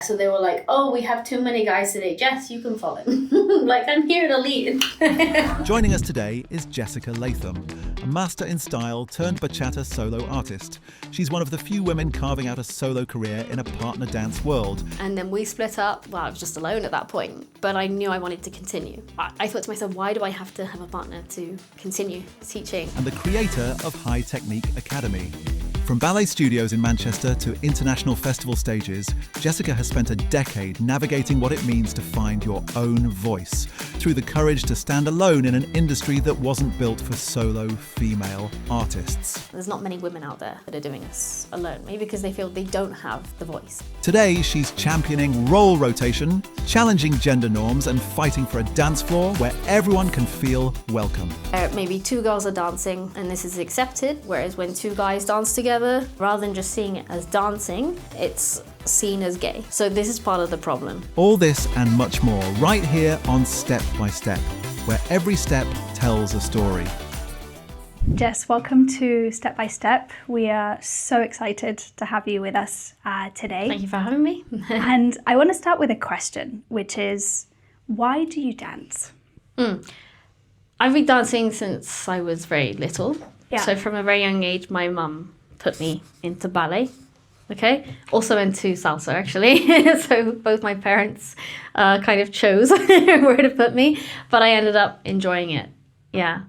So they were like, oh, we have too many guys today. Jess, you can follow. Like, I'm here to lead. Joining us today is Jessica Latham, a master in style turned bachata solo artist. She's one of the few women carving out a solo career in a partner dance world. And then we split up. Well, I was just alone at that point, but I knew I wanted to continue. I thought to myself, why do I have to have a partner to continue teaching? And the creator of High Technique Academy. From ballet studios in Manchester to international festival stages, Jessica has spent a decade navigating what it means to find your own voice through the courage to stand alone in an industry that wasn't built for solo female artists. There's not many women out there that are doing this alone, maybe because they feel they don't have the voice. Today, she's championing role rotation, challenging gender norms, and fighting for a dance floor where everyone can feel welcome. Maybe two girls are dancing and this is accepted, whereas when two guys dance together, rather than just seeing it as dancing, it's seen as gay. So this is part of the problem. All this and much more right here on Step by Step, where every step tells a story. Jess, welcome to Step by Step. We are so excited to have you with us today. Thank you for having me. And I want to start with a question, which is, why do you dance? I've been dancing since I was very little. Yeah. So from a very young age, my mum put me into ballet, okay? Also into salsa, actually. So both my parents kind of chose where to put me, but I ended up enjoying it. Yeah.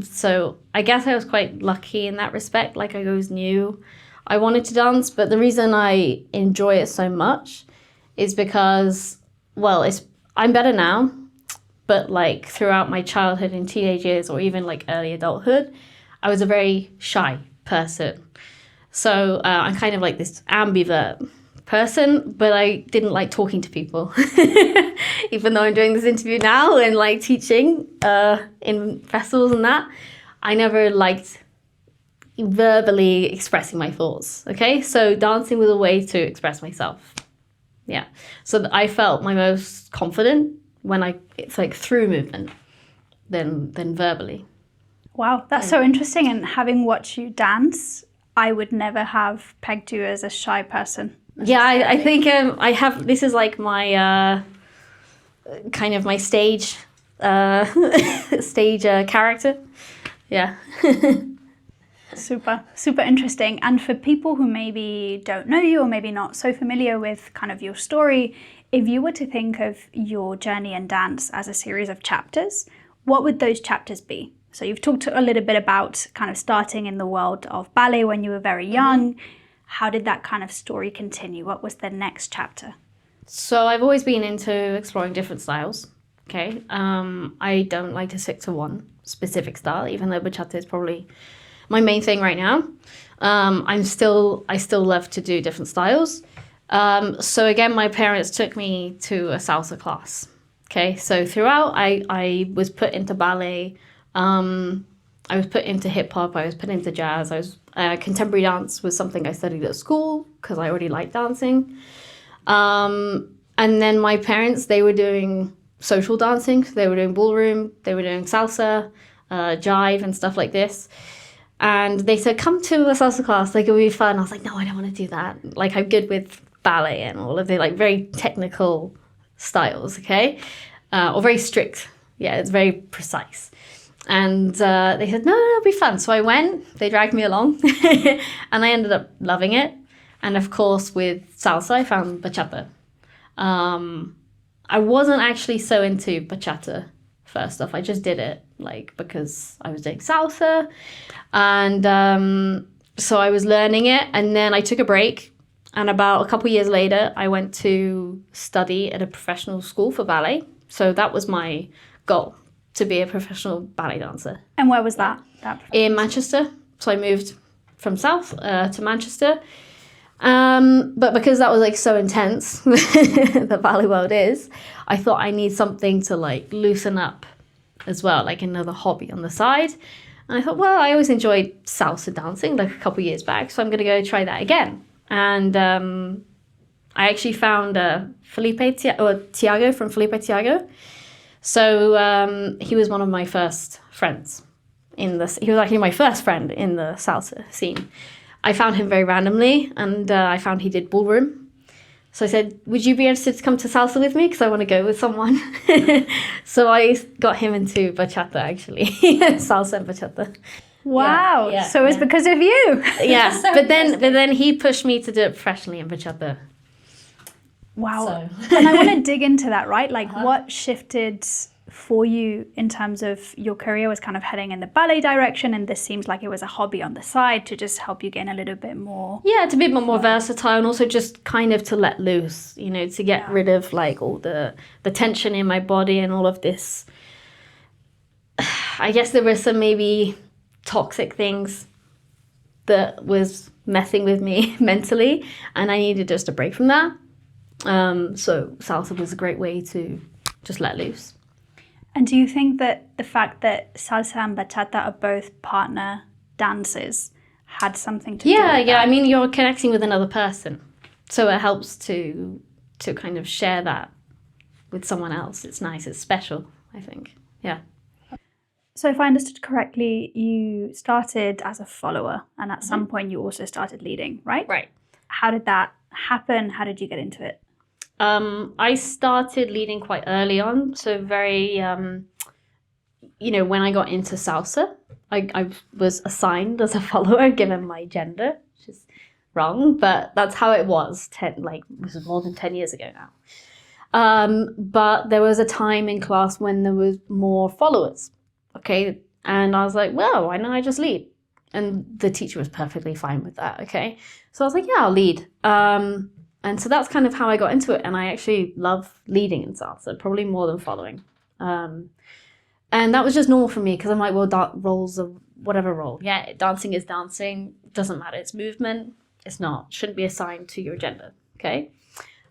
So I guess I was quite lucky in that respect. Like, I always knew I wanted to dance, but the reason I enjoy it so much is because, well, I'm better now, but like throughout my childhood and teenage years, or even like early adulthood, I was a very shy person. So I'm kind of like this ambivert person, but I didn't like talking to people. Even though I'm doing this interview now and like teaching in festivals and that, I never liked verbally expressing my thoughts, okay? So dancing was a way to express myself. Yeah. So I felt my most confident when it's like through movement than verbally. Wow, that's so interesting. And having watched you dance, I would never have pegged you as a shy person. Yeah, I think I have, this is like my, kind of my stage character. Yeah. Super interesting. And for people who maybe don't know you or maybe not so familiar with kind of your story, if you were to think of your journey in dance as a series of chapters, what would those chapters be? So you've talked a little bit about kind of starting in the world of ballet when you were very young. How did that kind of story continue? What was the next chapter? So I've always been into exploring different styles, okay? I don't like to stick to one specific style, even though bachata is probably my main thing right now. I still love to do different styles. So again, my parents took me to a salsa class, okay? So throughout, I was put into ballet. I was put into hip hop, I was put into jazz, contemporary dance was something I studied at school because I already liked dancing. And then my parents, they were doing social dancing, so they were doing ballroom, they were doing salsa, jive and stuff like this. And they said, come to a salsa class, like it'll be fun. I was like, no, I don't want to do that. Like, I'm good with ballet and all of the like very technical styles, okay? Or very strict. Yeah, it's very precise. And they said, no, it'll be fun. So I went, they dragged me along, and I ended up loving it. And of course, with salsa, I found bachata. I wasn't actually so into bachata first off. I just did it like because I was doing salsa. And so I was learning it, and then I took a break. And about a couple years later, I went to study at a professional school for ballet. So that was my goal, to be a professional ballet dancer. And where was that? In Manchester. So I moved from South to Manchester. But because that was like so intense, the ballet world is, I thought I need something to like loosen up as well, like another hobby on the side. And I thought, well, I always enjoyed salsa dancing like a couple of years back, so I'm going to go try that again. And I actually found Tiago from Felipe Tiago. So he was one of my first friends he was actually my first friend in the salsa scene. I found him very randomly, and I found he did ballroom. So I said, would you be interested to come to salsa with me? Because I want to go with someone. So I got him into bachata, actually. Salsa and bachata. Wow. Yeah, So it's because of you. Yeah, but then he pushed me to do it professionally in bachata. Wow. So. And I want to dig into that, right? Like what shifted for you in terms of your career was kind of heading in the ballet direction, and this seems like it was a hobby on the side to just help you gain a little bit more. Yeah, to be a bit more versatile, and also just kind of to let loose, you know, to get rid of like all the tension in my body and all of this. I guess there were some maybe toxic things that was messing with me mentally, and I needed just a break from that. So salsa was a great way to just let loose. And do you think that the fact that salsa and bachata are both partner dances had something to do with that? Yeah. I mean, you're connecting with another person, so it helps to kind of share that with someone else. It's nice. It's special, I think. Yeah. So if I understood correctly, you started as a follower, and at some point you also started leading, right? Right. How did that happen? How did you get into it? I started leading quite early on, so very, you know, when I got into salsa, I was assigned as a follower given my gender, which is wrong, but that's how it was. This is more than 10 years ago now. But there was a time in class when there was more followers, okay, and I was like, well, why don't I just lead? And the teacher was perfectly fine with that, okay. So I was like, yeah, I'll lead. And so that's kind of how I got into it. And I actually love leading in salsa, probably more than following. And that was just normal for me because I'm like, well, roles of whatever role. Yeah, dancing is dancing. Doesn't matter. It's movement. It's not. Shouldn't be assigned to your gender. Okay.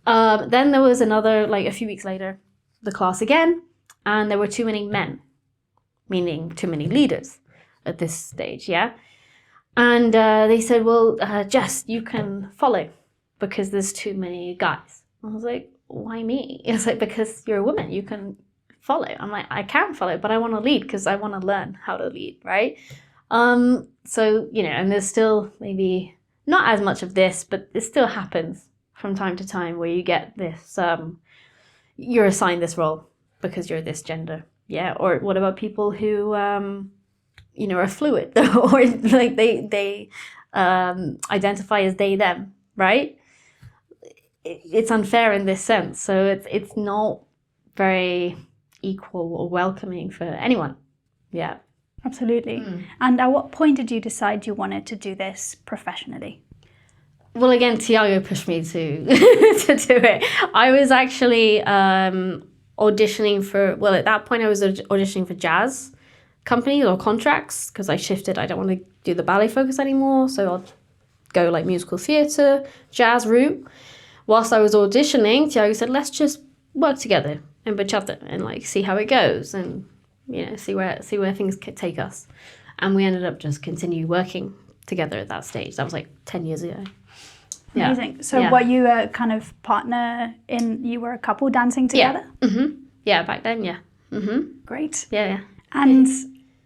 Then there was another, like a few weeks later, the class again. And there were too many men, meaning too many leaders at this stage. Yeah. And they said, well, Jess, you can follow, because there's too many guys. I was like, why me? It's like, because you're a woman, you can follow. I'm like, I can follow, but I want to lead because I want to learn how to lead, right? So, you know, and there's still maybe not as much of this, but it still happens from time to time where you get this, you're assigned this role because you're this gender. Yeah. Or what about people who, you know, are fluid or like they identify as they, them, right? It's unfair in this sense. So it's not very equal or welcoming for anyone. Yeah. Absolutely. And at what point did you decide you wanted to do this professionally? Well, again, Tiago pushed me to to do it. I was actually auditioning for, well, at that point I was auditioning for jazz companies or contracts because I shifted. I don't want to do the ballet focus anymore. So I'll go like musical theatre, jazz route. Whilst I was auditioning, Tiago said, let's just work together in bachata and like see how it goes and, you know, see where things could take us. And we ended up just continue working together at that stage. That was like 10 years ago. Yeah. Amazing. So were you a kind of partner you were a couple dancing together? Yeah. Mm-hmm. Yeah, back then, yeah. Mm-hmm. Great. Yeah. And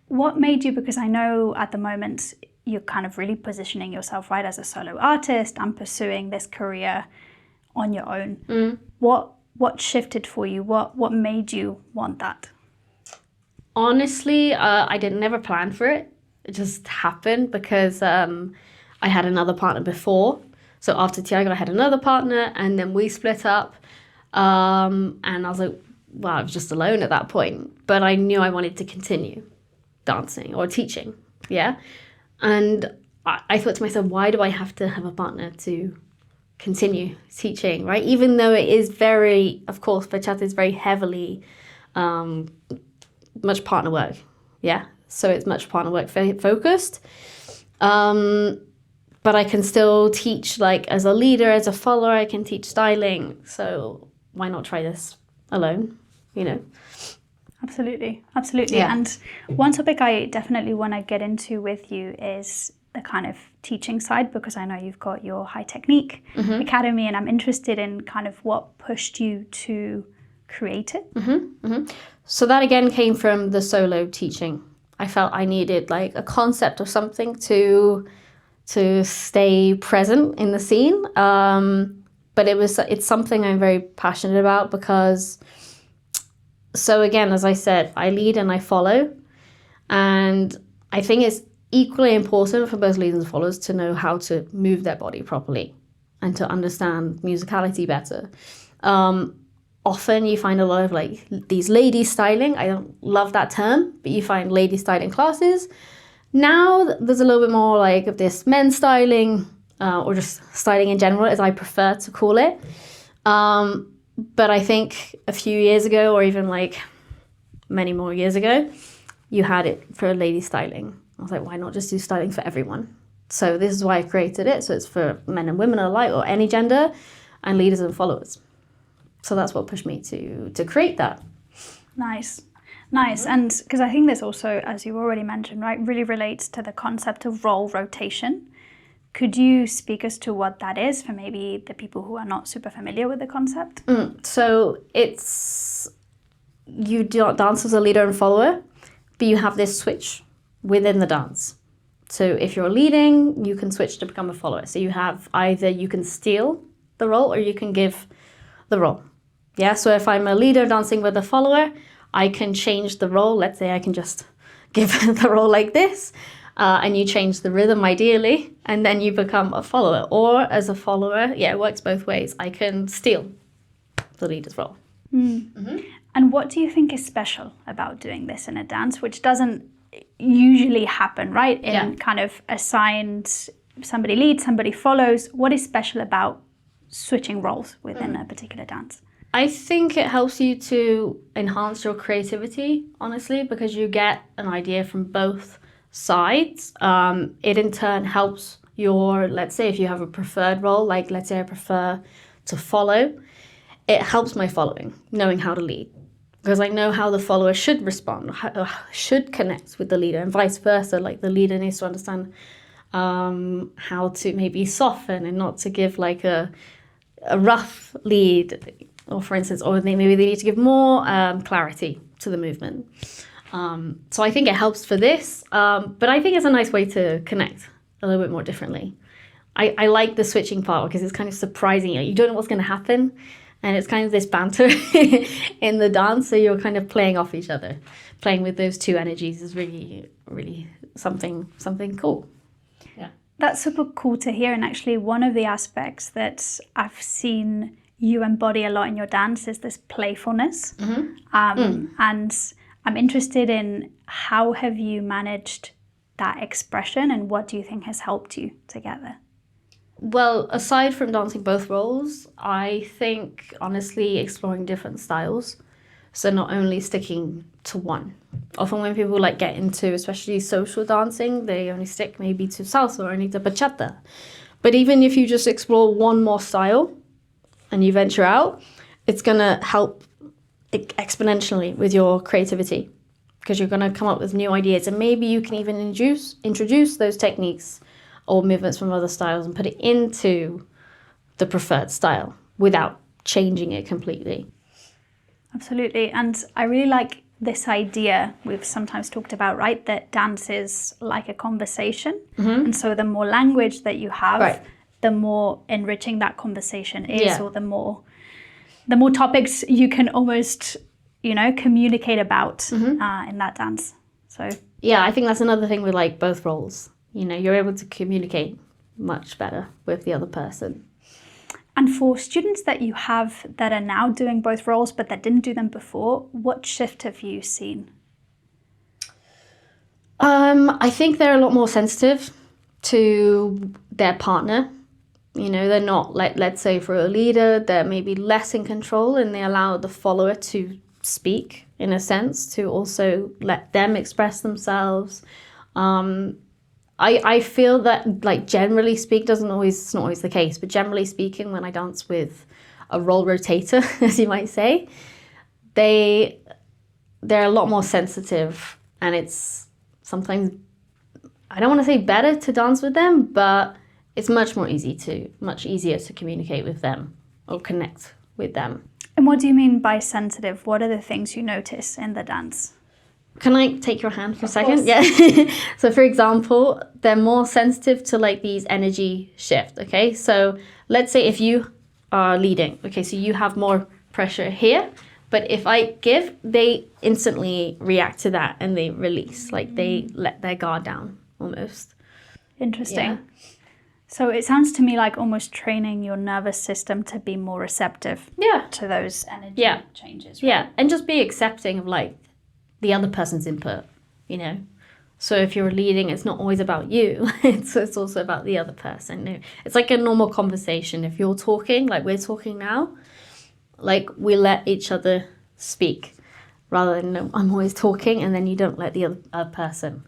what made you, because I know at the moment you're kind of really positioning yourself, right, as a solo artist and pursuing this career on your own. What shifted for you? What made you want that? Honestly, I didn't never plan for it. It just happened because I had another partner before. So after Tiago, I had another partner, and then we split up. And I was like, well, I was just alone at that point. But I knew I wanted to continue dancing or teaching. Yeah. And I thought to myself, why do I have to have a partner to continue teaching, right? Even though it is very, of course, bachata is very heavily much partner work. Yeah. So it's much partner work focused. But I can still teach like as a leader, as a follower, I can teach styling. So why not try this alone, you know? Absolutely. Absolutely. Yeah. And one topic I definitely want to get into with you is the kind of teaching side, because I know you've got your High Technique Academy, and I'm interested in kind of what pushed you to create it. So that again came from the solo teaching. I felt I needed like a concept or something to stay present in the scene. but it's something I'm very passionate about because, so again, as I said, I lead and I follow. And I think it's equally important for both leaders and followers to know how to move their body properly and to understand musicality better. Often you find a lot of like these lady styling. I don't love that term, but you find lady styling classes. Now there's a little bit more like of this men's styling, or just styling in general, as I prefer to call it. But I think a few years ago, or even like many more years ago, you had it for lady styling. I was like, why not just do styling for everyone? So this is why I created it. So it's for men and women alike, or any gender, and leaders and followers. So that's what pushed me to create that. Nice. And because I think this also, as you already mentioned, right, really relates to the concept of role rotation. Could you speak as to what that is for maybe the people who are not super familiar with the concept? So it's, you dance as a leader and follower, but you have this switch within the dance. So if you're leading, you can switch to become a follower. So you have either you can steal the role or you can give the role. Yeah, so if I'm a leader dancing with a follower, I can change the role. Let's say I can just give the role like this, and you change the rhythm ideally, and then you become a follower. Or as a follower, yeah, it works both ways. I can steal the leader's role. And what do you think is special about doing this in a dance, which doesn't usually happen, right? In kind of assigned, somebody leads, somebody follows. What is special about switching roles within a particular dance? I think it helps you to enhance your creativity, honestly, because you get an idea from both sides. It in turn helps your, let's say if you have a preferred role, like let's say I prefer to follow, it helps my following, knowing how to lead. Because I know how the follower should respond, should connect with the leader, and vice versa. Like the leader needs to understand how to maybe soften and not to give like a rough lead, or for instance, or maybe they need to give more clarity to the movement. So I think it helps for this, but I think it's a nice way to connect a little bit more differently. I like the switching part because it's kind of surprising. You don't know what's going to happen, and it's kind of this banter in the dance, so you're kind of playing off each other. Playing with those two energies is really, really something cool. Yeah. That's super cool to hear, and actually one of the aspects that I've seen you embody a lot in your dance is this playfulness. And I'm interested in how have you managed that expression, and what do you think has helped you to get there? Well, aside from dancing both roles, I think honestly exploring different styles. So not only sticking to one. Often when people like get into especially social dancing, they only stick maybe to salsa or only to bachata. But even if you just explore one more style and you venture out, it's going to help exponentially with your creativity, because you're going to come up with new ideas, and maybe you can even introduce those techniques or movements from other styles and put it into the preferred style without changing it completely. Absolutely. And I really like this idea we've sometimes talked about, right, that dance is like a conversation. And so the more language that you have, the more enriching that conversation is, or the more topics you can almost, communicate about in that dance. So yeah, I think that's another thing with like both roles. You're able to communicate much better with the other person. And for students that you have that are now doing both roles but that didn't do them before, what shift have you seen? I think they're a lot more sensitive to their partner. They're not like, let's say for a leader, they're maybe less in control, and they allow the follower to speak in a sense, to also let them express themselves. I feel that, like, generally speak, it's not always the case, but generally speaking, when I dance with a role rotator, as you might say, they're a lot more sensitive, and it's sometimes, I don't want to say better to dance with them, but it's much easier to communicate with them or connect with them. And what do you mean by sensitive? What are the things you notice in the dance? Can I take your hand for a second? Course. Yeah. So for example, they're more sensitive to like these energy shifts. Okay. So let's say if you are leading. Okay, so you have more pressure here, but if I give, they instantly react to that and they release, like they let their guard down almost. Interesting. Yeah. So it sounds to me like almost training your nervous system to be more receptive to those energy changes. Right? Yeah, and just be accepting of like the other person's input, you know. So if you're leading, it's not always about you. It's also about the other person. It's like a normal conversation. If you're talking, like we're talking now, like we let each other speak rather than I'm always talking and then you don't let the other person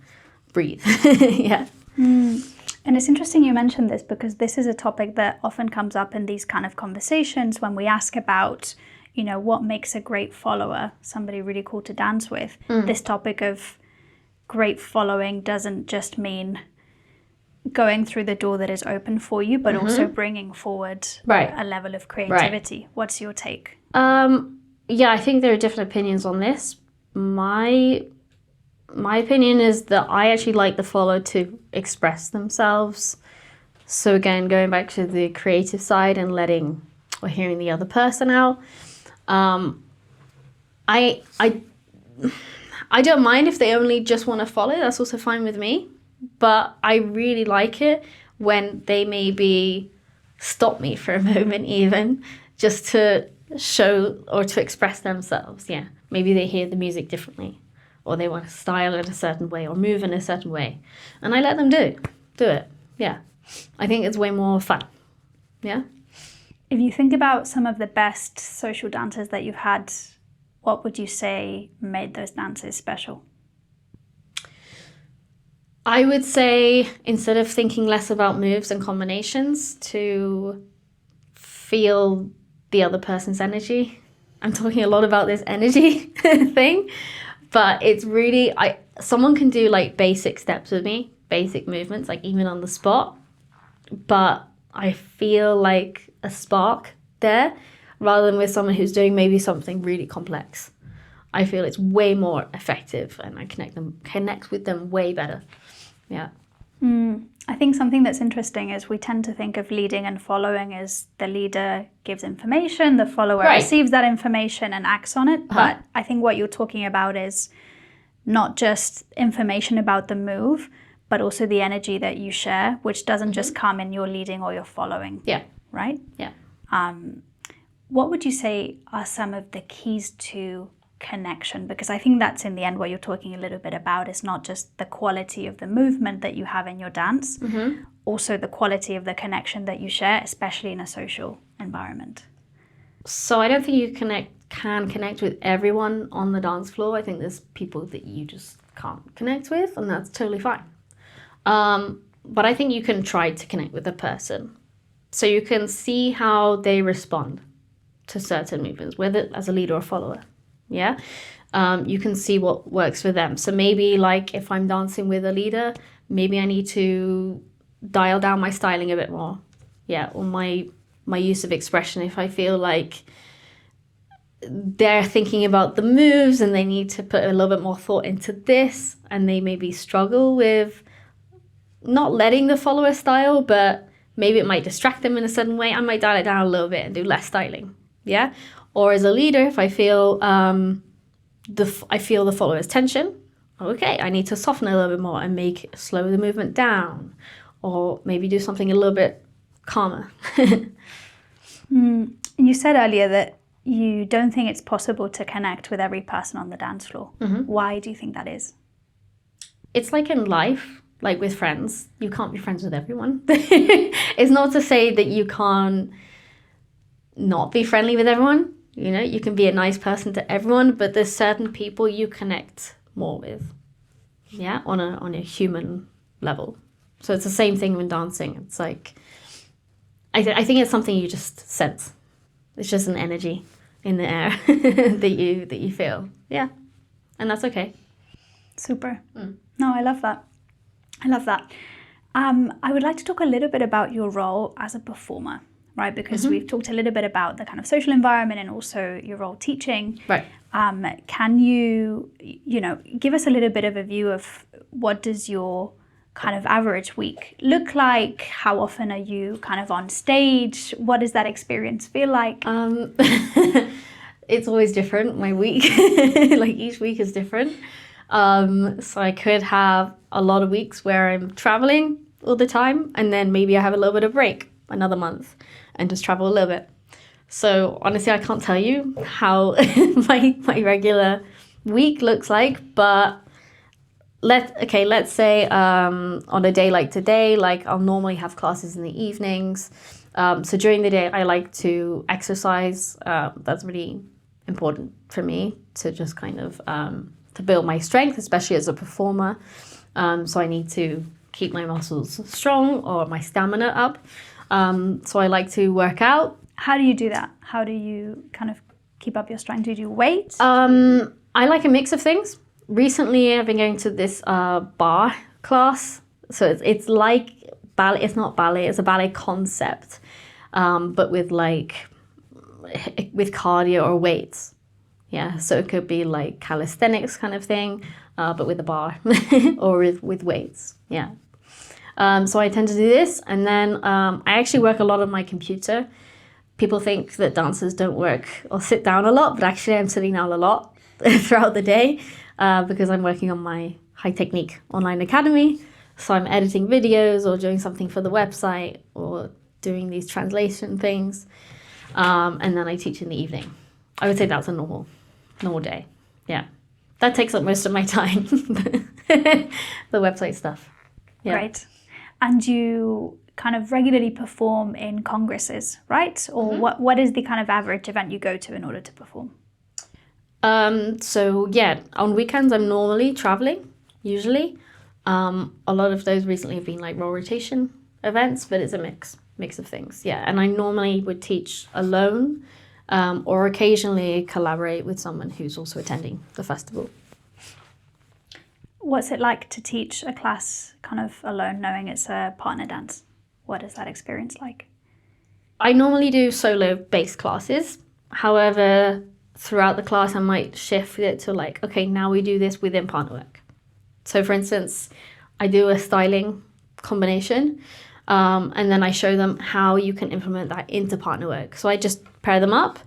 breathe. Yeah. And it's interesting you mentioned this because this is a topic that often comes up in these kind of conversations when we ask about, you know, what makes a great follower, somebody really cool to dance with. This topic of great following doesn't just mean going through the door that is open for you, but also bringing forward a level of creativity. Right. What's your take? Yeah, I think there are different opinions on this. My opinion is that I actually like the follower to express themselves. So again, going back to the creative side and letting or hearing the other person out. I don't mind if they only just want to follow. That's also fine with me. But I really like it when they maybe stop me for a moment even just to show or to express themselves. Yeah, maybe they hear the music differently or they want to style it a certain way or move in a certain way. And I let them do it. Yeah, I think it's way more fun. Yeah. If you think about some of the best social dances that you've had, what would you say made those dances special? I would say instead of thinking less about moves and combinations, to feel the other person's energy. I'm talking a lot about this energy thing, but it's really, someone can do like basic steps with me, basic movements, like even on the spot, but I feel like a spark there rather than with someone who's doing maybe something really complex. I feel it's way more effective and I connect with them way better. Yeah. I think something that's interesting is we tend to think of leading and following as the leader gives information, the follower receives that information and acts on it. But I think what you're talking about is not just information about the move, but also the energy that you share, which doesn't just come in your leading or your following. Yeah. Right? Yeah. What would you say are some of the keys to connection? Because I think that's in the end what you're talking a little bit about. It's not just the quality of the movement that you have in your dance, also the quality of the connection that you share, especially in a social environment. So I don't think you can connect with everyone on the dance floor. I think there's people that you just can't connect with, and that's totally fine. But I think you can try to connect with a person. So you can see how they respond to certain movements, whether as a leader or follower. Yeah, you can see what works for them. So maybe like if I'm dancing with a leader, maybe I need to dial down my styling a bit more. Yeah, or my use of expression. If I feel like they're thinking about the moves and they need to put a little bit more thought into this, and they maybe struggle with not letting the follower style, but maybe it might distract them in a certain way, I might dial it down a little bit and do less styling. Yeah. Or as a leader, if I feel the follower's tension, okay, I need to soften a little bit more and slow the movement down, or maybe do something a little bit calmer. You said earlier that you don't think it's possible to connect with every person on the dance floor. Why do you think that is? It's like in life, like with friends, you can't be friends with everyone. It's not to say that you can't not be friendly with everyone. You know, you can be a nice person to everyone, but there's certain people you connect more with, yeah, on a human level. So it's the same thing when dancing. It's like, I think it's something you just sense. It's just an energy in the air that you feel, yeah, and that's okay. Super. No, I love that. I would like to talk a little bit about your role as a performer. Right, because we've talked a little bit about the kind of social environment and also your role teaching. Right. Can you give us a little bit of a view of what does your kind of average week look like? How often are you kind of on stage? What does that experience feel like? It's always different, my week. Like each week is different. So I could have a lot of weeks where I'm traveling all the time, and then maybe I have a little bit of break another month and just travel a little bit. So honestly, I can't tell you how my regular week looks like, but let's say on a day like today, like I'll normally have classes in the evenings. So during the day, I like to exercise. That's really important for me to just kind of to build my strength, especially as a performer. So I need to keep my muscles strong or my stamina up. So I like to work out. How do you do that? How do you kind of keep up your strength? Do you do weights? I like a mix of things. Recently, I've been going to this bar class. So it's like ballet. It's not ballet. It's a ballet concept, but with cardio or weights. Yeah, so it could be like calisthenics kind of thing, but with a bar or with weights. Yeah. So I tend to do this, and then I actually work a lot on my computer. People think that dancers don't work or sit down a lot, but actually I'm sitting down a lot throughout the day because I'm working on my high technique online academy. So I'm editing videos or doing something for the website or doing these translation things. And then I teach in the evening. I would say that's a normal day. Yeah. That takes up most of my time, the website stuff. Yeah. Great. And you kind of regularly perform in congresses, right? Or what is the kind of average event you go to in order to perform? So yeah, on weekends I'm normally traveling, usually. A lot of those recently have been like role rotation events, but it's a mix of things. Yeah, and I normally would teach alone, or occasionally collaborate with someone who's also attending the festival. What's it like to teach a class kind of alone, knowing it's a partner dance? What is that experience like? I normally do solo-based classes. However, throughout the class, I might shift it to like, okay, now we do this within partner work. So for instance, I do a styling combination, and then I show them how you can implement that into partner work. So I just pair them up,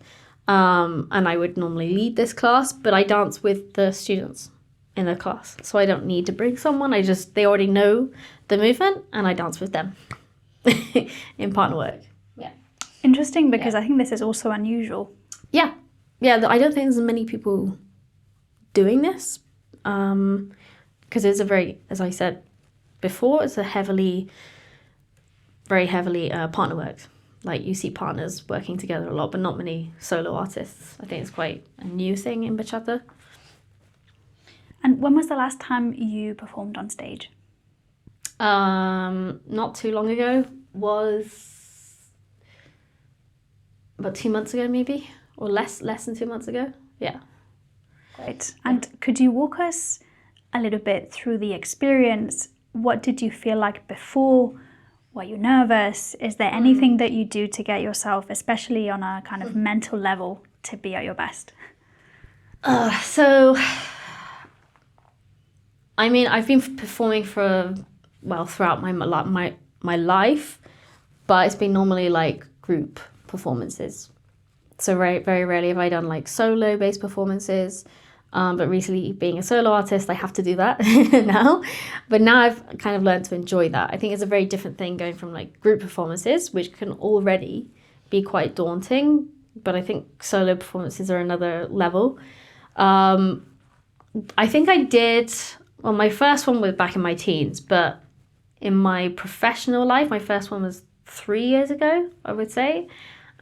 and I would normally lead this class, but I dance with the students in the class. So I don't need to bring someone. They already know the movement, and I dance with them in partner work. Yeah. Interesting, because I think this is also unusual. Yeah. Yeah, I don't think there's many people doing this, because it's a very, as I said before, it's a very heavily partner work. Like you see partners working together a lot, but not many solo artists. I think it's quite a new thing in bachata. And when was the last time you performed on stage? Not too long ago. Was about 2 months ago, maybe, or less than 2 months ago. Yeah. Great. And could you walk us a little bit through the experience? What did you feel like before? Were you nervous? Is there anything that you do to get yourself, especially on a kind of mental level, to be at your best? So, I mean, I've been performing throughout my life, but it's been normally like group performances. So very, very rarely have I done like solo-based performances. But recently, being a solo artist, I have to do that now. But now I've kind of learned to enjoy that. I think it's a very different thing going from like group performances, which can already be quite daunting. But I think solo performances are another level. I think I did, well, my first one was back in my teens, but in my professional life, my first one was 3 years ago, I would say.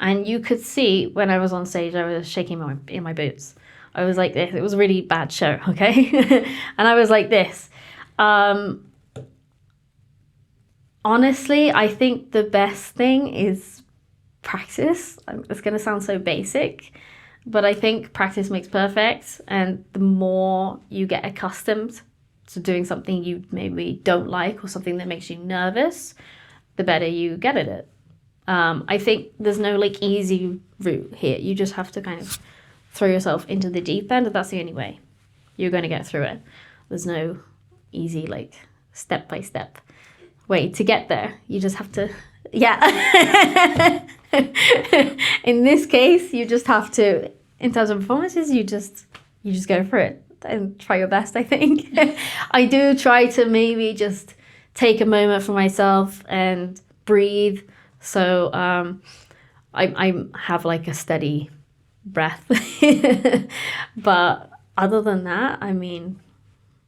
And you could see when I was on stage, I was shaking in my boots. I was like this. It was a really bad show, okay? And I was like this. Honestly, I think the best thing is practice. It's going to sound so basic, but I think practice makes perfect. And the more you get accustomed to doing something you maybe don't like or something that makes you nervous, the better you get at it. I think there's no like easy route here. You just have to kind of throw yourself into the deep end, and that's the only way you're going to get through it. There's no easy like step-by-step way to get there. You just have to, yeah. In this case, you just have to, in terms of performances, you just go for it and try your best, I think. I do try to maybe just take a moment for myself and breathe. So I have like a steady breath. But other than that, I mean,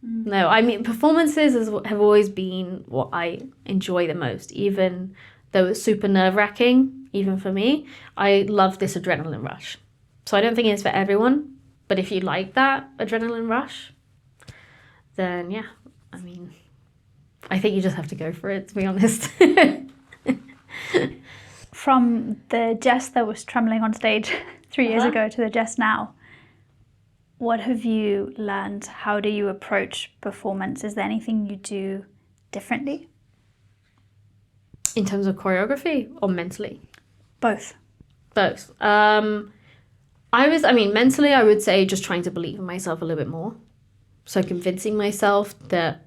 no, I mean, performances have always been what I enjoy the most, even though it's super nerve-wracking, even for me. I love this adrenaline rush. So I don't think it's for everyone, but if you like that adrenaline rush, then yeah, I mean, I think you just have to go for it, to be honest. From the Jess that was trembling on stage 3 years ago to the Jess now, what have you learned? How do you approach performance? Is there anything you do differently? In terms of choreography or mentally? Both. Both. Mentally, I would say just trying to believe in myself a little bit more. So convincing myself that,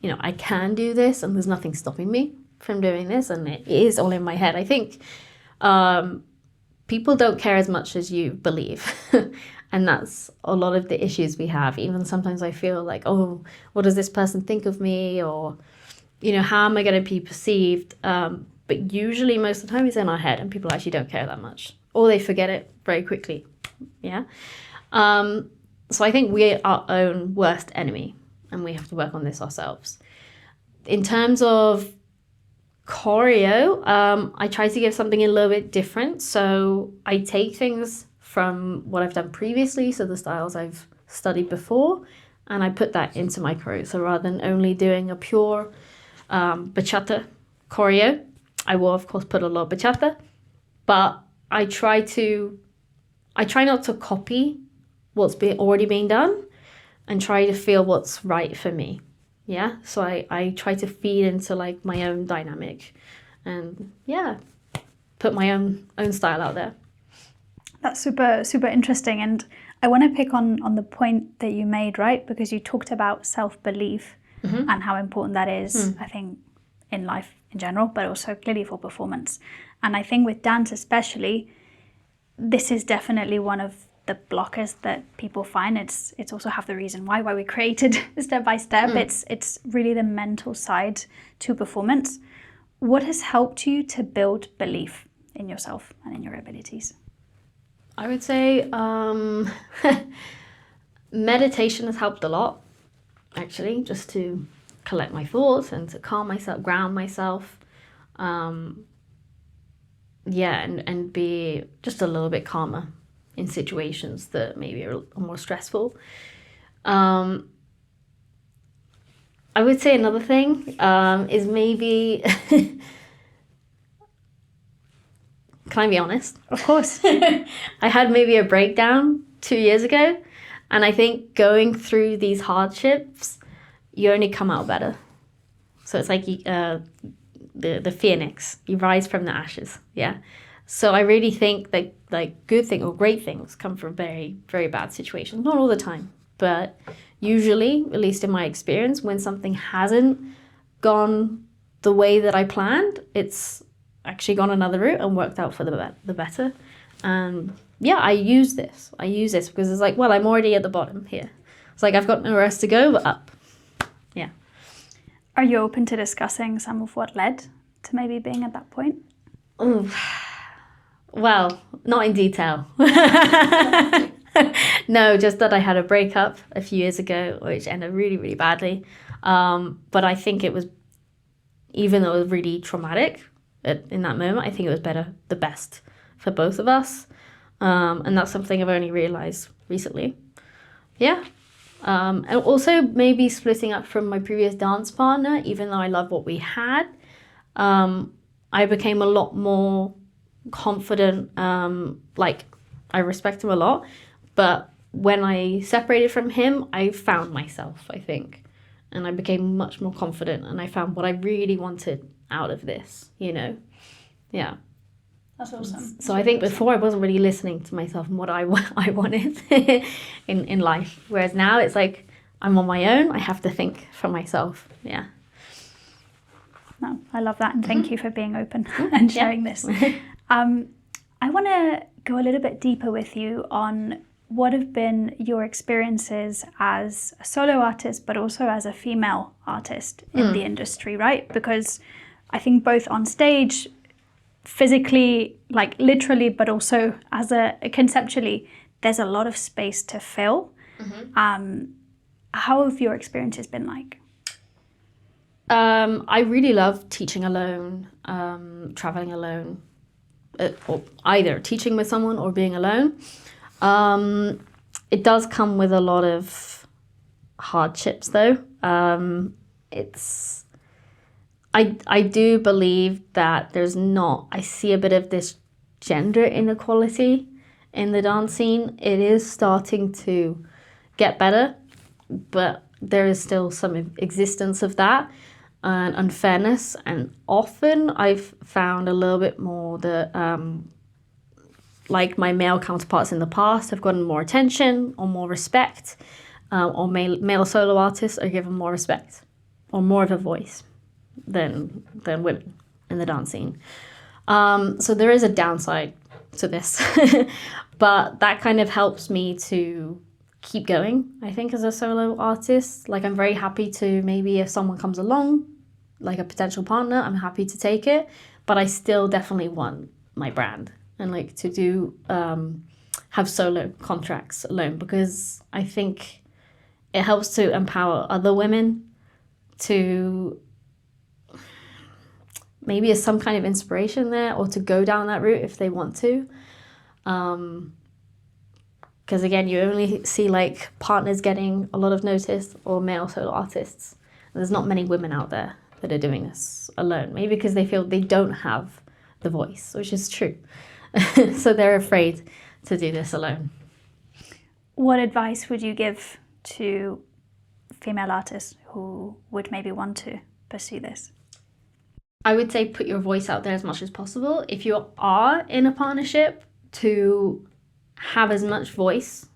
you know, I can do this and there's nothing stopping me from doing this, and it is all in my head. I think people don't care as much as you believe. And that's a lot of the issues we have. Even sometimes I feel like, oh, what does this person think of me? Or, you know, how am I going to be perceived? But usually most of the time it's in our head and people actually don't care that much. Or they forget it very quickly. Yeah. So I think we're our own worst enemy and we have to work on this ourselves. In terms of choreo, I try to give something a little bit different. So I take things from what I've done previously, so the styles I've studied before, and I put that into my choreo. So rather than only doing a pure bachata choreo, I will of course put a lot of bachata, but I try not to copy what's already being done and try to feel what's right for me. Yeah, so I try to feed into like my own dynamic and yeah, put my own style out there. That's super, super interesting. And I want to pick on the point that you made, right? Because you talked about self-belief and how important that is, I think, in life in general, but also clearly for performance. And I think with dance especially, this is definitely one of the blockers that people find. It's also half the reason why we created Step by Step. It's really the mental side to performance. What has helped you to build belief in yourself and in your abilities? I would say meditation has helped a lot, actually, just to collect my thoughts and to calm myself, ground myself. And be just a little bit calmer in situations that maybe are more stressful. I would say another thing is maybe... Can I be honest? Of course. I had maybe a breakdown 2 years ago, and I think going through these hardships, you only come out better. So it's like the phoenix, you rise from the ashes. Yeah. So I really think that like good thing or great things come from very, very bad situations. Not all the time, but usually, at least in my experience, when something hasn't gone the way that I planned, it's actually gone another route and worked out for the better. And yeah, I use this because it's like, well, I'm already at the bottom here. It's like I've got nowhere else to go but up. Yeah. Are you open to discussing some of what led to maybe being at that point? Ooh. Well, not in detail. No, just that I had a breakup a few years ago, which ended really, really badly. But I think it was, even though it was really traumatic in that moment, I think it was the best for both of us. And that's something I've only realized recently. Yeah. And also maybe splitting up from my previous dance partner, even though I love what we had, I became a lot more confident. Like, I respect him a lot, but when I separated from him, I found myself, I think, and I became much more confident, and I found what I really wanted out of this, you know. Yeah. That's awesome. So I think before I wasn't really listening to myself and what I wanted in life, whereas now it's like I'm on my own. I have to think for myself. Yeah. No, I love that, and thank you for being open and sharing this. I want to go a little bit deeper with you on what have been your experiences as a solo artist, but also as a female artist in the industry, right? Because I think both on stage, physically, like literally, but also as a conceptually, there's a lot of space to fill. How have your experiences been like? I really love teaching alone, traveling alone, or either teaching with someone or being alone. It does come with a lot of hardships, though. I do believe that I see a bit of this gender inequality in the dance scene. It is starting to get better, but there is still some existence of that and unfairness. And often I've found a little bit more that, like my male counterparts in the past have gotten more attention or more respect, or male solo artists are given more respect or more of a voice than women in the dance scene. So there is a downside to this, but that kind of helps me to keep going, I think, as a solo artist. Like, I'm very happy to, maybe if someone comes along, like a potential partner, I'm happy to take it, but I still definitely want my brand and like to do have solo contracts alone, because I think it helps to empower other women to maybe as some kind of inspiration there, or to go down that route if they want to. Because again, you only see like partners getting a lot of notice or male solo artists. There's not many women out there that are doing this alone, maybe because they feel they don't have the voice, which is true. So they're afraid to do this alone. What advice would you give to female artists who would maybe want to pursue this? I would say put your voice out there as much as possible. If you are in a partnership, to have as much voice,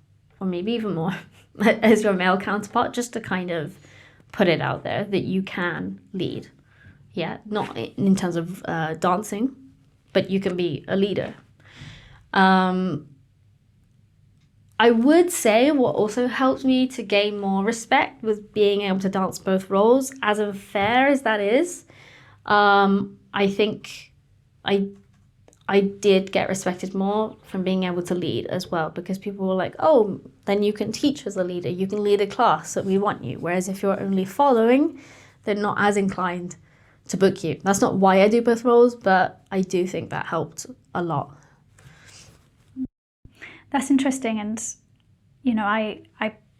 or maybe even more, as your male counterpart, just to kind of put it out there that you can lead. Yeah, not in terms of dancing, but you can be a leader. I would say what also helped me to gain more respect was being able to dance both roles. As unfair as that is, I think I did get respected more from being able to lead as well, because people were like, oh, then you can teach as a leader, you can lead a class, that we want you. Whereas if you're only following, they're not as inclined to book you. That's not why I do both roles, but I do think that helped a lot. That's interesting. And, you know, I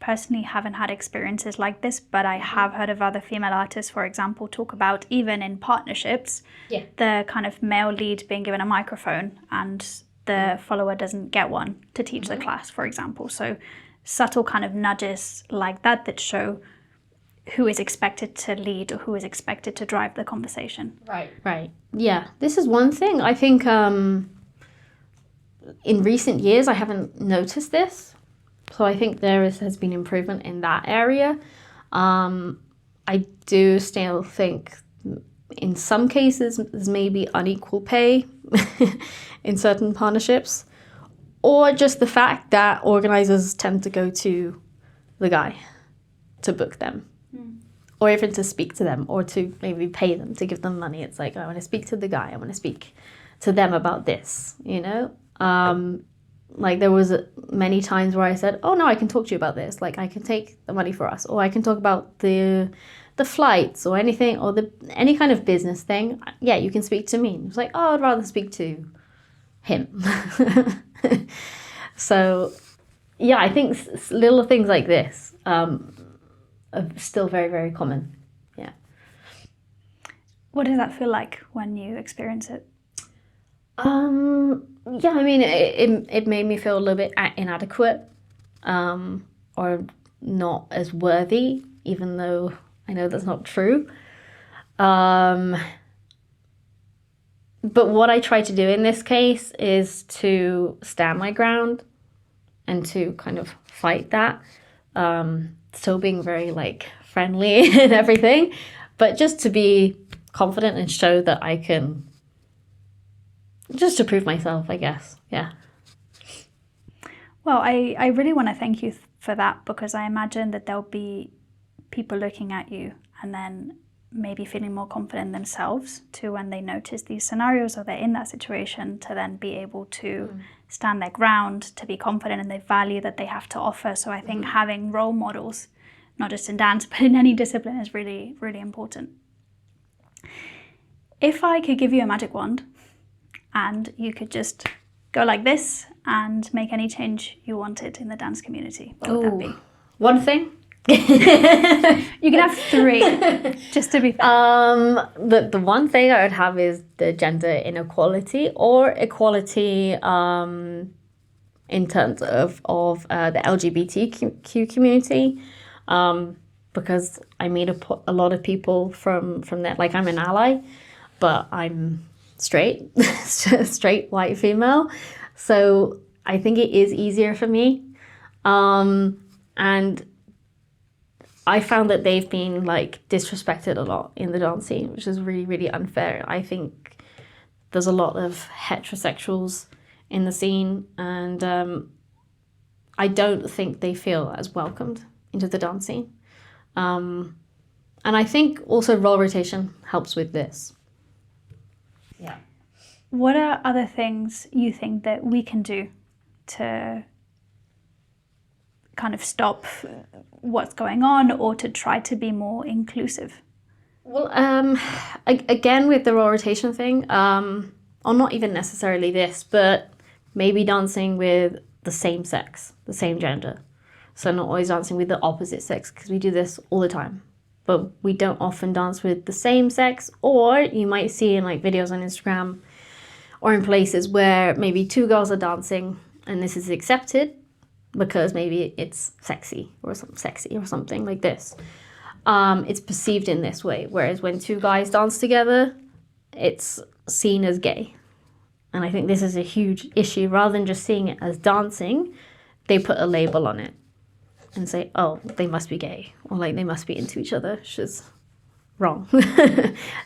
personally haven't had experiences like this, but I have heard of other female artists, for example, talk about even in partnerships, the kind of male lead being given a microphone and the follower doesn't get one to teach the class, for example. So subtle kind of nudges like that that show who is expected to lead or who is expected to drive the conversation. Right. Yeah, this is one thing. I think in recent years, I haven't noticed this. So I think has been improvement in that area. I do still think in some cases there's maybe unequal pay in certain partnerships, or just the fact that organizers tend to go to the guy to book them, or even to speak to them, or to maybe pay them to give them money. It's like, I want to speak to the guy, I want to speak to them about this, you know? Like there was many times where I said, oh no, I can talk to you about this. Like I can take the money for us, or I can talk about the flights or anything, or any kind of business thing. Yeah, you can speak to me. It's like, oh, I'd rather speak to him. So yeah, I think little things like this are still very, very common. Yeah. What does that feel like when you experience it? Yeah, I mean, it made me feel a little bit inadequate, or not as worthy, even though I know that's not true. But what I try to do in this case is to stand my ground and to kind of fight that. Still being very like friendly and everything, but just to be confident and show that I can, just to prove myself, I guess. Yeah. Well, I really want to thank you for that, because I imagine that there'll be people looking at you and then maybe feeling more confident themselves too when they notice these scenarios or they're in that situation, to then be able to stand their ground, to be confident in the value that they have to offer. So I think having role models, not just in dance, but in any discipline, is really, really important. If I could give you a magic wand and you could just go like this and make any change you wanted in the dance community, what would that be? One thing? You can have 3, just to be fair. The one thing I would have is the gender inequality, or equality in terms of the LGBTQ community, because I meet a lot of people from there. Like, I'm an ally, but I'm straight, straight white female. So I think it is easier for me. And I found that they've been like disrespected a lot in the dance scene, which is really, really unfair. I think there's a lot of heterosexuals in the scene, and I don't think they feel as welcomed into the dance scene. And I think also role rotation helps with this. Yeah. What are other things you think that we can do to kind of stop what's going on, or to try to be more inclusive? Well, again, with the role rotation thing, or not even necessarily this, but maybe dancing with the same sex, the same gender. So not always dancing with the opposite sex, because we do this all the time. But we don't often dance with the same sex, or you might see in like videos on Instagram or in places where maybe 2 girls are dancing and this is accepted because maybe it's sexy or something like this. It's perceived in this way, whereas when 2 guys dance together, it's seen as gay. And I think this is a huge issue. Rather than just seeing it as dancing, they put a label on it and say, oh, they must be gay, or like they must be into each other, which is wrong.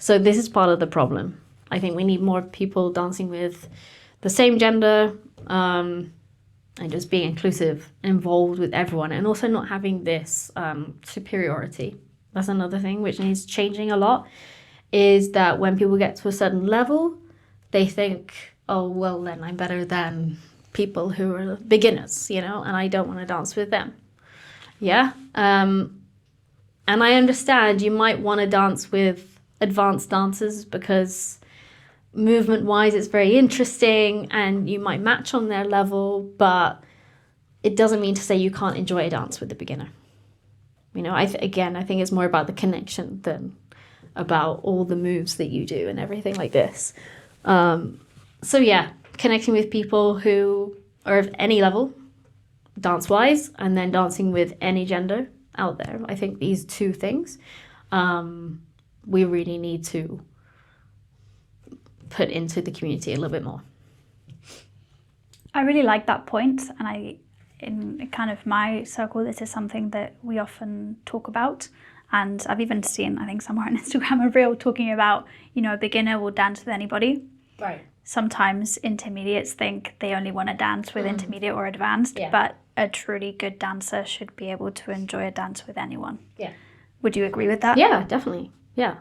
So this is part of the problem. I think we need more people dancing with the same gender, and just being inclusive, involved with everyone, and also not having this superiority. That's another thing which needs changing a lot, is that when people get to a certain level, they think, oh, well, then I'm better than people who are beginners, and I don't want to dance with them. Yeah. And I understand you might want to dance with advanced dancers because movement-wise it's very interesting and you might match on their level, but it doesn't mean to say you can't enjoy a dance with a beginner. I think it's more about the connection than about all the moves that you do and everything like this. So yeah, connecting with people who are of any level, dance-wise, and then dancing with any gender out there. I think these 2 things we really need to put into the community a little bit more. I really like that point, and in kind of my circle, this is something that we often talk about. And I've even seen, I think somewhere on Instagram, a reel talking about, a beginner will dance with anybody. Right. Sometimes intermediates think they only want to dance with intermediate or advanced, but a truly good dancer should be able to enjoy a dance with anyone. Yeah. Would you agree with that? Yeah, definitely. Yeah.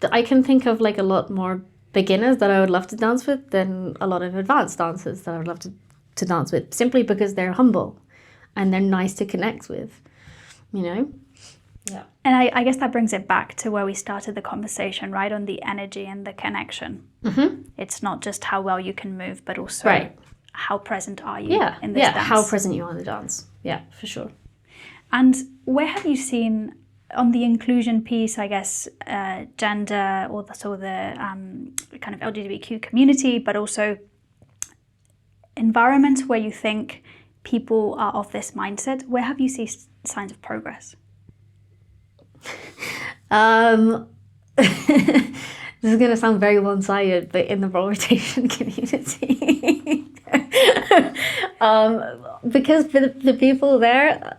I can think of like a lot more beginners that I would love to dance with than a lot of advanced dancers that I would love to dance with, simply because they're humble and they're nice to connect with, Yeah. And I guess that brings it back to where we started the conversation, right? On the energy and the connection. Mm-hmm. It's not just how well you can move, but also how present are you in this dance. How present you are in the dance. Yeah, for sure. And where have you seen, on the inclusion piece, I guess, gender or the kind of LGBTQ community, but also environments where you think people are of this mindset, where have you seen signs of progress? This is going to sound very one-sided, but in the role rotation community. Because for the people there,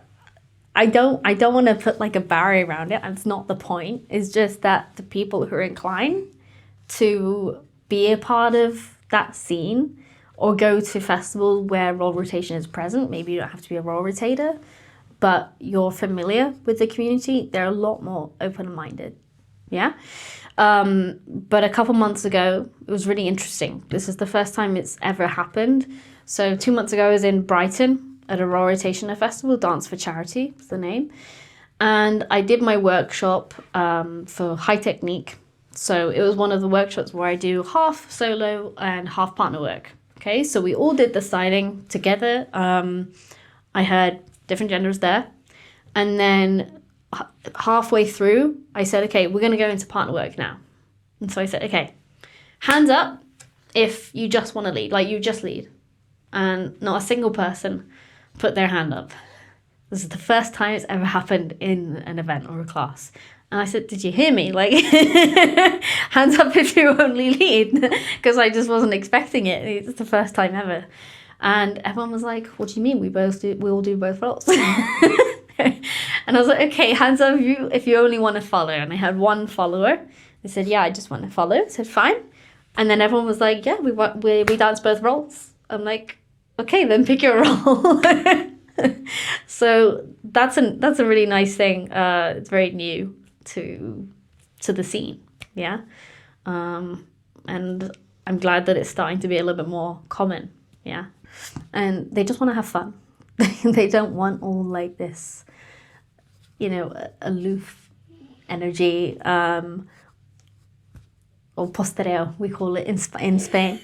I don't want to put like a barrier around it. It's not the point. It's just that the people who are inclined to be a part of that scene or go to festivals where role rotation is present, maybe you don't have to be a role rotator, but you're familiar with the community, they're a lot more open-minded. Yeah. But a couple months ago, it was really interesting. This is the first time it's ever happened. So 2 months ago, I was in Brighton at a role rotation festival, Dance for Charity is the name. And I did my workshop for high technique. So it was one of the workshops where I do half solo and half partner work. Okay, so we all did the styling together. I had different genders there. And then halfway through, I said, okay, we're going to go into partner work now. And so I said, okay, hands up if you just want to lead, like you just lead. And not a single person put their hand up. This is the first time it's ever happened in an event or a class. And I said, did you hear me? Like, hands up if you only lead. Because I just wasn't expecting it. It's the first time ever. And everyone was like, what do you mean? We all do both roles. And I was like, okay, hands up if you only want to follow. And I had one follower. They said, yeah, I just want to follow. I said, fine. And then everyone was like, yeah, we dance both roles. I'm like, okay, then pick your role. So that's a really nice thing. It's very new to the scene, yeah. And I'm glad that it's starting to be a little bit more common, yeah. And they just want to have fun. They don't want all like this, aloof energy, or postureo, we call it in Spain.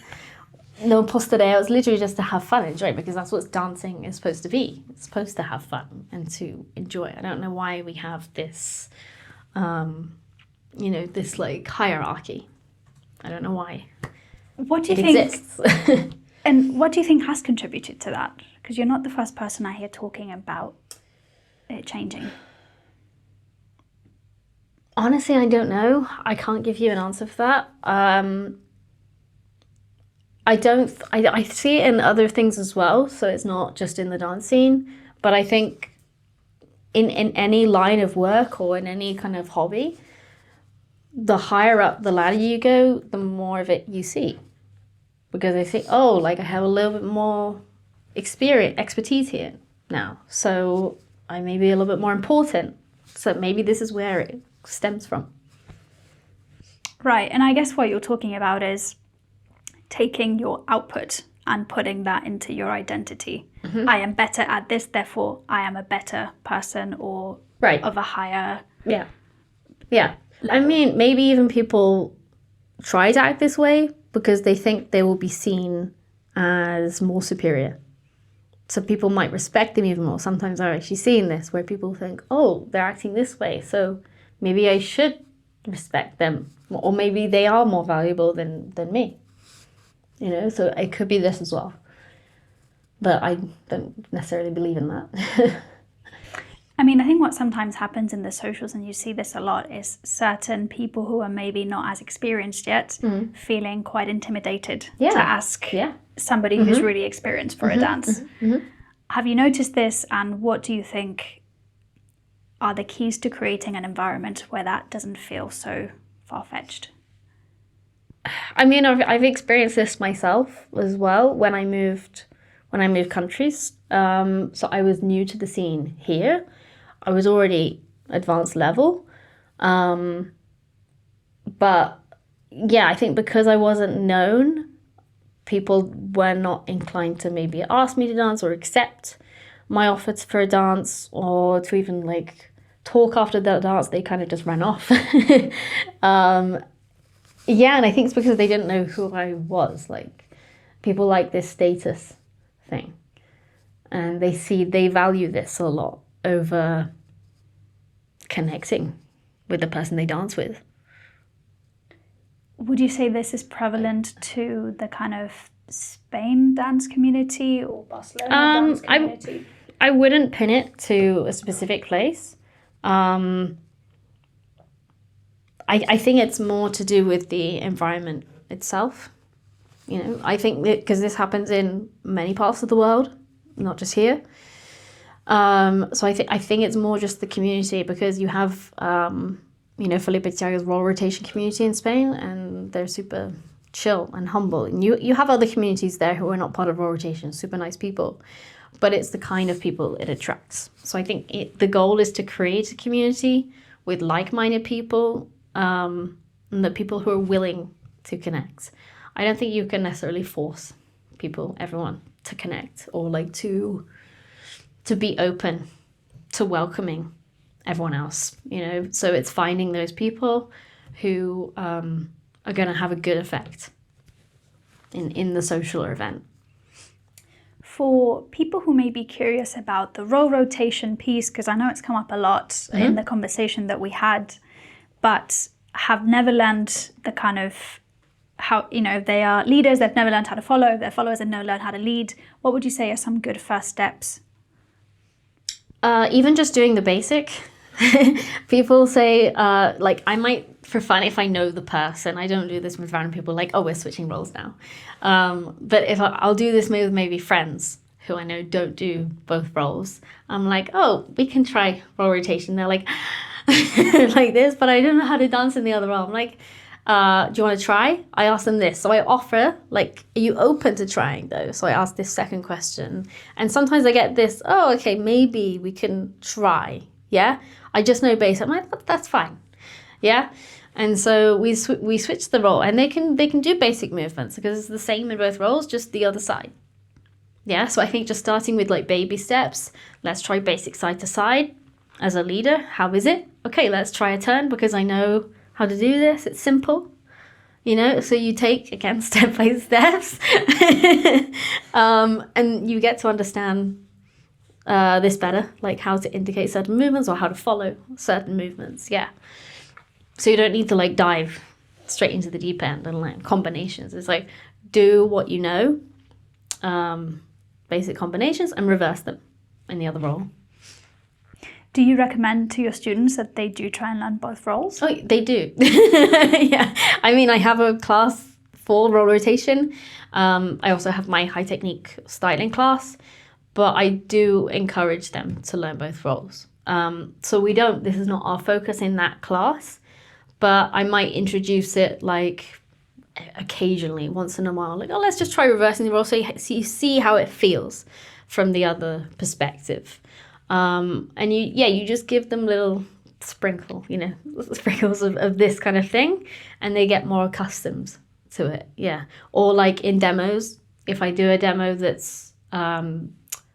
No postureo, it's literally just to have fun and enjoy, because that's what dancing is supposed to be. It's supposed to have fun and to enjoy. I don't know why we have this, this like hierarchy. I don't know why. What do you it think exists. And what do you think has contributed to that? Because you're not the first person I hear talking about it changing. Honestly, I don't know. I can't give you an answer for that. I see it in other things as well, so it's not just in the dance scene, but I think in any line of work or in any kind of hobby, the higher up the ladder you go, the more of it you see. Because they think, oh, like I have a little bit more expertise here now, so I may be a little bit more important. So maybe this is where it stems from. Right, and I guess what you're talking about is taking your output and putting that into your identity. Mm-hmm. I am better at this, therefore I am a better person or of a higher... Yeah. Level. I mean, maybe even people try to act this way because they think they will be seen as more superior. So people might respect them even more. Sometimes I've actually seen this where people think, oh, they're acting this way, so maybe I should respect them. Or maybe they are more valuable than me. So it could be this as well. But I don't necessarily believe in that. I mean, I think what sometimes happens in the socials, and you see this a lot, is certain people who are maybe not as experienced yet feeling quite intimidated to ask somebody who's really experienced for a dance. Have you noticed this, and what do you think are the keys to creating an environment where that doesn't feel so far-fetched? I mean, I've experienced this myself as well when I moved countries. So I was new to the scene here. I was already advanced level. But yeah, I think because I wasn't known, people were not inclined to maybe ask me to dance or accept my offers for a dance, or to even like talk after the dance. They kind of just ran off. Yeah, and I think it's because they didn't know who I was. Like, people like this status thing. And they value this a lot over connecting with the person they dance with. Would you say this is prevalent to the kind of Spain dance community or Barcelona dance community? I wouldn't pin it to a specific place. I think it's more to do with the environment itself. I think that because this happens in many parts of the world, not just here. So I think it's more just the community, because you have Felipe Tiago's role rotation community in Spain, and they're super chill and humble. And you have other communities there who are not part of role rotation, super nice people, but it's the kind of people it attracts. So I think the goal is to create a community with like-minded people, and the people who are willing to connect. I don't think you can necessarily force everyone to connect, or like to be open to welcoming everyone else, So it's finding those people who are going to have a good effect in the social event. For people who may be curious about the role rotation piece, because I know it's come up a lot in the conversation that we had, but have never learned the kind of how, if they are leaders, they've never learned how to follow, if they're followers, they've never learned how to lead, what would you say are some good first steps? Even just doing the basic. People say, I might, for fun, if I know the person, I don't do this with random people, like, oh, we're switching roles now. But if I'll do this with maybe friends who I know don't do both roles, I'm like, oh, we can try role rotation. They're like, like this, but I don't know how to dance in the other role. I'm like, do you want to try? I ask them this. So I offer, like, are you open to trying though? So I ask this second question. And sometimes I get this, oh, okay, maybe we can try. Yeah. I just know basic. I'm like, that's fine. Yeah. And so we switch the role, and they can do basic movements because it's the same in both roles, just the other side. Yeah. So I think just starting with like baby steps, let's try basic side to side as a leader. How is it? Okay, let's try a turn because I know how to do this. It's simple, so you take, again, step by steps, and you get to understand this better, like how to indicate certain movements or how to follow certain movements. Yeah. So you don't need to like dive straight into the deep end and learn combinations. It's like, do what you know, basic combinations, and reverse them in the other role. Do you recommend to your students that they do try and learn both roles? Oh, they do. Yeah. I mean, I have a class for role rotation. I also have my high technique styling class, but I do encourage them to learn both roles. So this is not our focus in that class, but I might introduce it like occasionally, once in a while, like, oh, let's just try reversing the role so you see how it feels from the other perspective. And you just give them little sprinkles of this kind of thing, and they get more accustomed to it. Yeah. Or like in demos, if I do a demo that's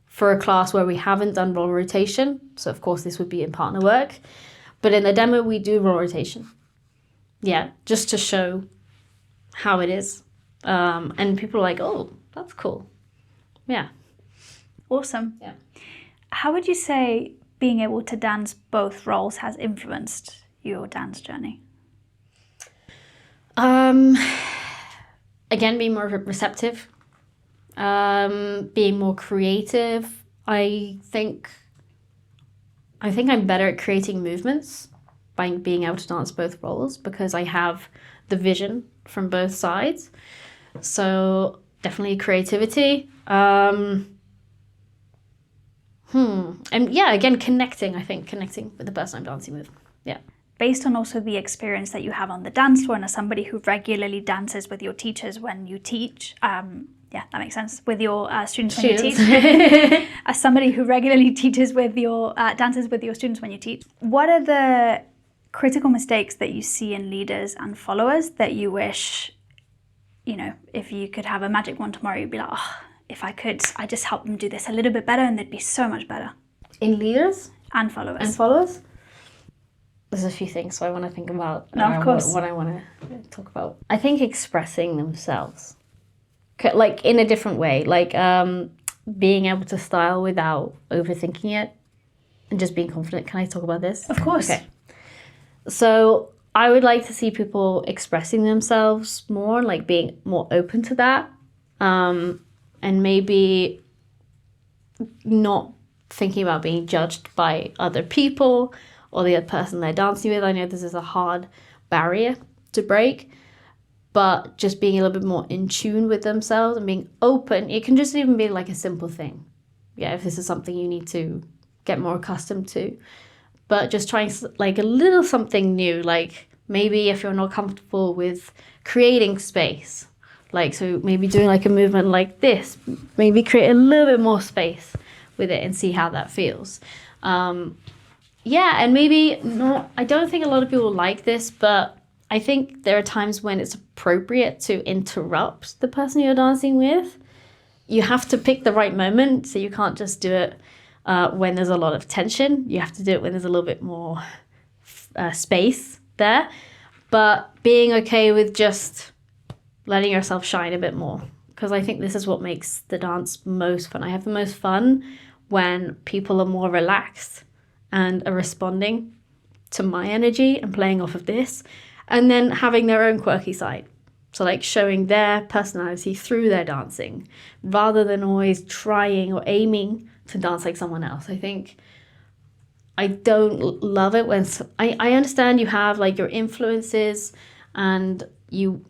for a class where we haven't done role rotation, so of course this would be in partner work, but in the demo we do role rotation. Yeah, just to show how it is. And people are like, oh, that's cool. Yeah. Awesome. Yeah. How would you say being able to dance both roles has influenced your dance journey? Again, being more receptive, being more creative. I think I'm better at creating movements by being able to dance both roles because I have the vision from both sides. So definitely creativity. And yeah, again, connecting with the person I'm dancing with. Yeah. Based on also the experience that you have on the dance floor, and as somebody who regularly dances with your teachers when you teach, yeah, that makes sense, with your students when you teach. As somebody who regularly teaches with your dances with your students when you teach, what are the critical mistakes that you see in leaders and followers that you wish, if you could have a magic wand tomorrow, you'd be like, oh, if I could, I just help them do this a little bit better and they'd be so much better. In leaders? And followers. There's a few things, so I want to think about of course. What I want to talk about. I think expressing themselves, like in a different way, like being able to style without overthinking it and just being confident. Can I talk about this? Of course. Okay. So I would like to see people expressing themselves more, like being more open to that. And maybe not thinking about being judged by other people or the other person they're dancing with. I know this is a hard barrier to break, but just being a little bit more in tune with themselves and being open. It can just even be like a simple thing. Yeah, if this is something you need to get more accustomed to. But just trying like a little something new, like maybe if you're not comfortable with creating space, like so maybe doing like a movement like this, maybe create a little bit more space with it and see how that feels. And maybe not, I don't think a lot of people like this, but I think there are times when it's appropriate to interrupt the person you're dancing with. You have to pick the right moment, so you can't just do it when there's a lot of tension. You have to do it when there's a little bit more space there. But being okay with just letting yourself shine a bit more, because I think this is what makes the dance most fun. I have the most fun when people are more relaxed and are responding to my energy and playing off of this, and then having their own quirky side. So like showing their personality through their dancing, rather than always trying or aiming to dance like someone else. I think I don't love it when I understand you have like your influences, and you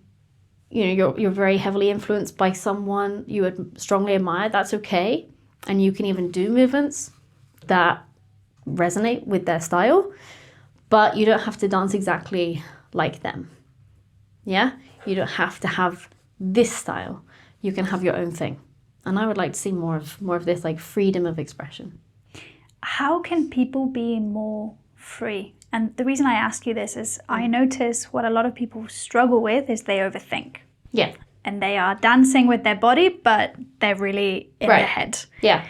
know you're very heavily influenced by someone you would strongly admire. That's okay, and you can even do movements that resonate with their style, but you don't have to dance exactly like them. Yeah, you don't have to have this style. You can have your own thing, and I would like to see more of this like freedom of expression. How can people be more free? And the reason I ask you this is I notice what a lot of people struggle with is they overthink. Yeah. And they are dancing with their body, but they're really in their head. Yeah.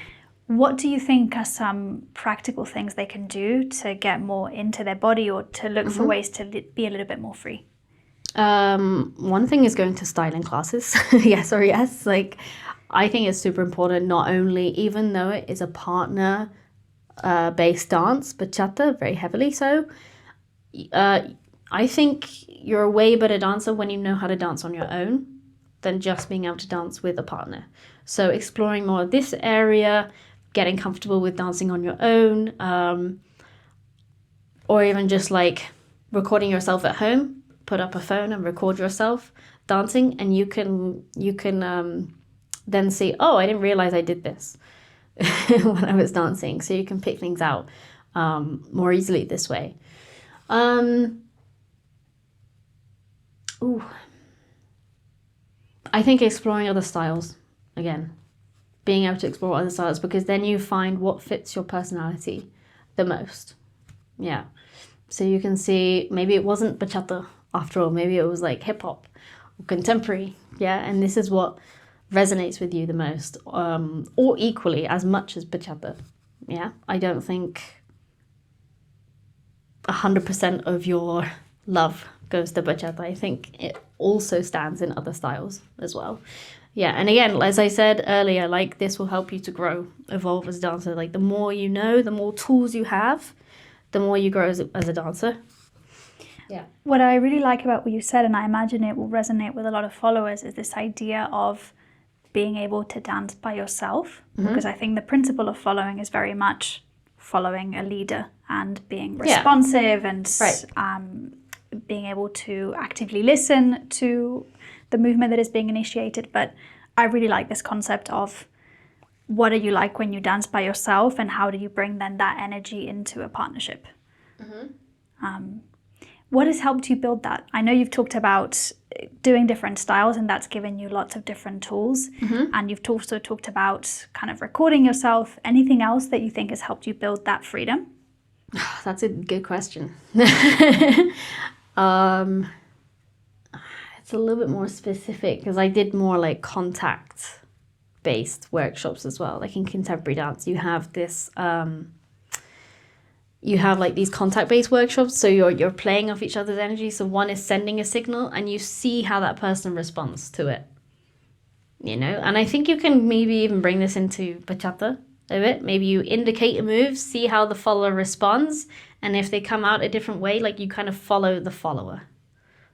What do you think are some practical things they can do to get more into their body, or to look for ways to be a little bit more free? One thing is going to styling classes. Yes or yes. Like, I think it's super important, not only, even though it is a partner based dance, bachata, very heavily so. I think you're a way better dancer when you know how to dance on your own than just being able to dance with a partner. So exploring more of this area, getting comfortable with dancing on your own, or even just like recording yourself at home. Put up a phone and record yourself dancing, and you can then see, oh, I didn't realize I did this when I was dancing. So you can pick things out more easily this way. I think exploring other styles, again, being able to explore other styles, because then you find what fits your personality the most. Yeah. So you can see, maybe it wasn't bachata after all, maybe it was like hip hop or contemporary. Yeah. And this is what resonates with you the most, or equally as much as bachata. Yeah. I don't think 100% of your love goes to bachata. I think it also stands in other styles as well. Yeah, and again, as I said earlier, like this will help you to grow, evolve as a dancer. Like the more you know, the more tools you have, the more you grow as a dancer. Yeah. What I really like about what you said, and I imagine it will resonate with a lot of followers, is this idea of being able to dance by yourself. Because I think the principle of following is very much following a leader and being responsive and being able to actively listen to the movement that is being initiated. But I really like this concept of what are you like when you dance by yourself, and how do you bring then that energy into a partnership? What has helped you build that? I know you've talked about doing different styles, and that's given you lots of different tools. And you've also talked about kind of recording yourself. Anything else that you think has helped you build that freedom? That's a good question. It's a little bit more specific, because I did more like contact based workshops as well. Like in contemporary dance, you have this you have like these contact based workshops, so you're playing off each other's energy. So one is sending a signal, and you see how that person responds to it, you know. And I think you can maybe even bring this into bachata a bit. Maybe you indicate a move, see how the follower responds, and if they come out a different way, like you kind of follow the follower.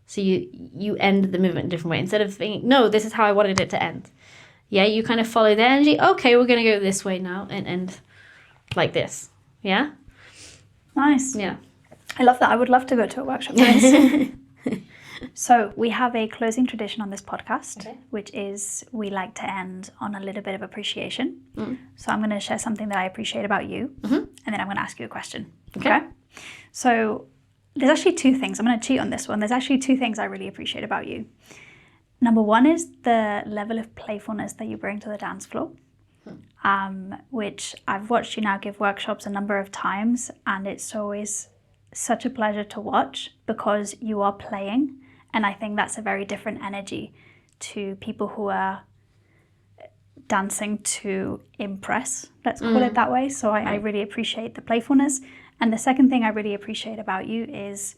So you end the movement a different way, instead of thinking, no, this is how I wanted it to end. Yeah, you kind of follow their energy. Okay, we're going to go this way now and end like this. Yeah? Nice. Yeah. I love that. I would love to go to a workshop for this. So we have a closing tradition on this podcast, which is we like to end on a little bit of appreciation. So I'm going to share something that I appreciate about you. and then I'm going to ask you a question. Okay. So there's actually two things. I'm going to cheat on this one. There's actually two things I really appreciate about you. Number one is the level of playfulness that you bring to the dance floor, which I've watched you now give workshops a number of times, and it's always such a pleasure to watch because you are playing, and I think that's a very different energy to people who are dancing to impress, let's call it that way. So I really appreciate the playfulness. And the second thing I really appreciate about you is,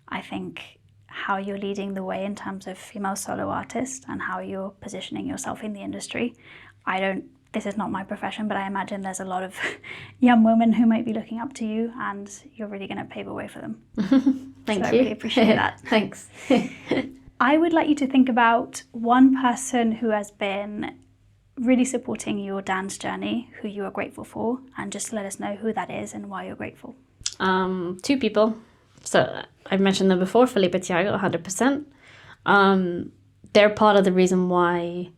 I think, how you're leading the way in terms of female solo artists and how you're positioning yourself in the industry. This is not my profession, but I imagine there's a lot of young women who might be looking up to you, and you're really going to pave a way for them. Thank you. I really appreciate that. Thanks. I would like you to think about one person who has been really supporting your dance journey, who you are grateful for, and just let us know who that is and why you're grateful. Two people. So I've mentioned them before, Felipe and Tiago, 100%. They're part of the reason why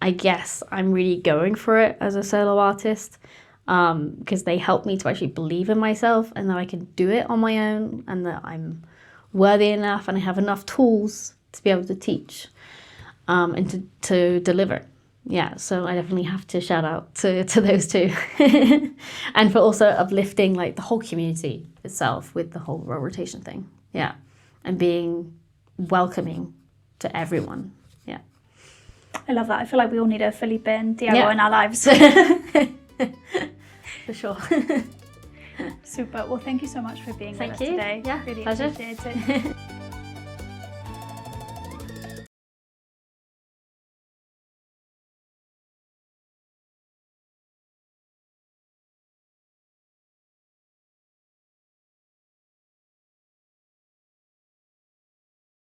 I guess I'm really going for it as a solo artist, because they help me to actually believe in myself and that I can do it on my own and that I'm worthy enough and I have enough tools to be able to teach and to deliver. Yeah, so I definitely have to shout out to those two. And for also uplifting like the whole community itself with the whole role rotation thing. Yeah, and being welcoming to everyone. Yeah. I love that. I feel like we all need a Felipe and Tiago in our lives. For sure. Super. Well, thank you so much for being with us today. Yeah, really pleasure. appreciate it.